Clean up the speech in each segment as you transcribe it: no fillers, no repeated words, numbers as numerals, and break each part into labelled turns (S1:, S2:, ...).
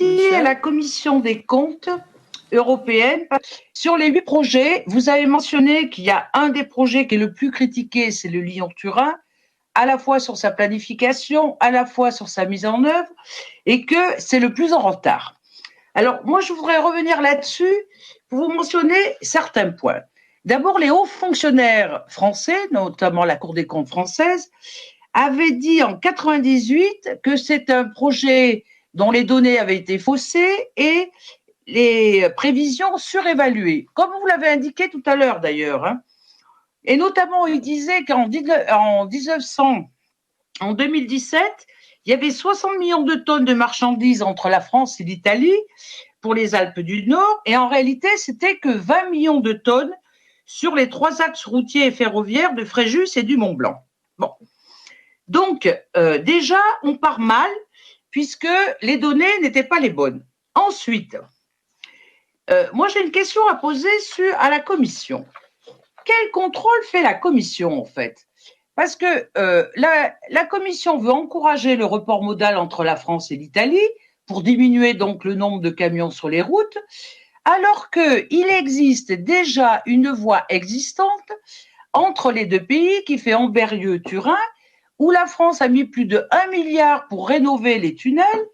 S1: à
S2: Michel?
S1: la Commission des comptes européenne. Sur les 8 projets, vous avez mentionné qu'il y a un des projets qui est le plus critiqué, c'est le Lyon-Turin, à la fois sur sa planification, à la fois sur sa mise en œuvre, et que c'est le plus en retard. Alors, moi, je voudrais revenir là-dessus pour vous mentionner certains points. D'abord, les hauts fonctionnaires français, notamment la Cour des comptes française, avaient dit en 98 que c'est un projet dont les données avaient été faussées et les prévisions surévaluées, comme vous l'avez indiqué tout à l'heure d'ailleurs. Hein. Et notamment, il disait qu'en 1900, en 2017, il y avait 60 millions de tonnes de marchandises entre la France et l'Italie pour les Alpes du Nord, et en réalité, c'était que 20 millions de tonnes sur les 3 axes routiers et ferroviaires de Fréjus et du Mont Blanc. Bon. Donc, déjà, on part mal, puisque les données n'étaient pas les bonnes. Ensuite, moi, j'ai une question à poser à la Commission. Quel contrôle fait la Commission, en fait? Parce que la Commission veut encourager le report modal entre la France et l'Italie pour diminuer donc le nombre de camions sur les routes, alors qu'il existe déjà une voie existante entre les deux pays qui fait Ambérieu-Turin, où la France a mis plus de 1 milliard pour rénover les tunnels.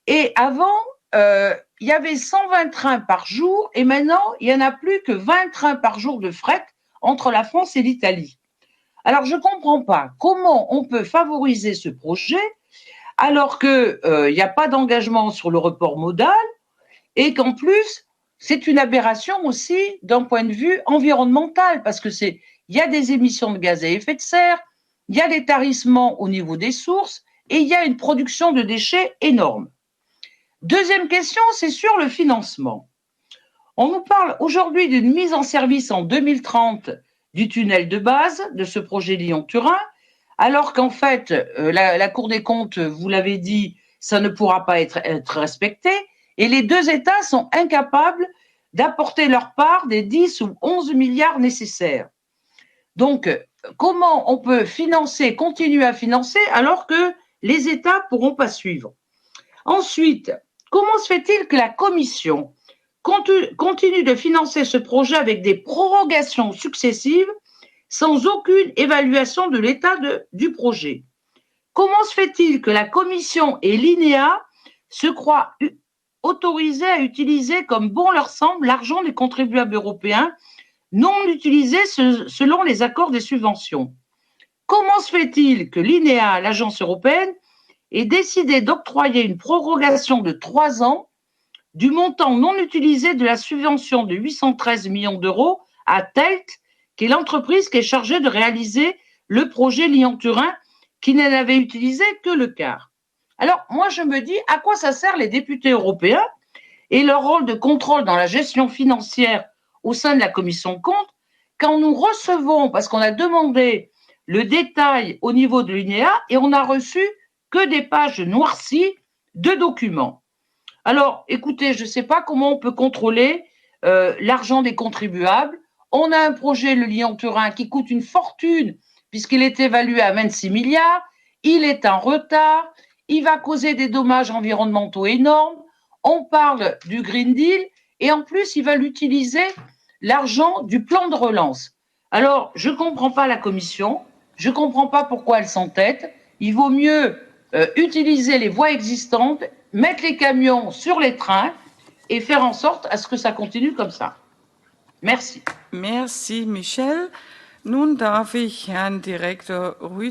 S1: Et avant, il y avait 120 trains par jour et maintenant, il n'y en a plus que 20 trains par jour de fret entre la France et l'Italie. Alors, je ne comprends pas comment on peut favoriser ce projet alors qu'il n'y a pas d'engagement sur le report modal et qu'en plus, c'est une aberration aussi d'un point de vue environnemental parce que il y a des émissions de gaz à effet de serre, il y a des tarissements au niveau des sources et il y a une production de déchets énorme. Deuxième question, c'est sur le financement. On nous parle aujourd'hui d'une mise en service en 2030 du tunnel de base de ce projet Lyon-Turin, alors qu'en fait, la Cour des comptes, vous l'avez dit, ça ne pourra pas être respecté, et les deux États sont incapables d'apporter leur part des 10 ou 11 milliards nécessaires. Donc, comment on peut financer, continuer à financer, alors que les États ne pourront pas suivre? Ensuite, comment se fait-il que la Commission continue de financer ce projet avec des prorogations successives sans aucune évaluation de l'état du projet? Comment se fait-il que la Commission et l'INEA se croient autorisés à utiliser comme bon leur semble l'argent des contribuables européens non utilisé selon les accords des subventions? Comment se fait-il que l'INEA, l'agence européenne, ait décidé d'octroyer une prorogation de 3 ans du montant non utilisé de la subvention de 813 millions d'euros à TELT, qui est l'entreprise qui est chargée de réaliser le projet Lyon-Turin, qui n'en avait utilisé que le quart? Alors, moi, je me dis, à quoi ça sert les députés européens et leur rôle de contrôle dans la gestion financière au sein de la Commission de comptes quand nous recevons, parce qu'on a demandé le détail au niveau de l'INEA et on n'a reçu que des pages noircies de documents. Alors, écoutez, je ne sais pas comment on peut contrôler l'argent des contribuables. On a un projet, le Lyon-Turin, qui coûte une fortune puisqu'il est évalué à 26 milliards. Il est en retard. Il va causer des dommages environnementaux énormes. On parle du Green Deal et en plus, il va l'utiliser l'argent du plan de relance. Alors, je ne comprends pas la Commission. Je ne comprends pas pourquoi elle s'entête. Il vaut mieux utiliser les voies existantes, mettre les camions sur les trains et faire en sorte à ce que ça continue comme ça. Merci.
S2: Merci, Michel. Nun darf ich Herrn Direktor Rüth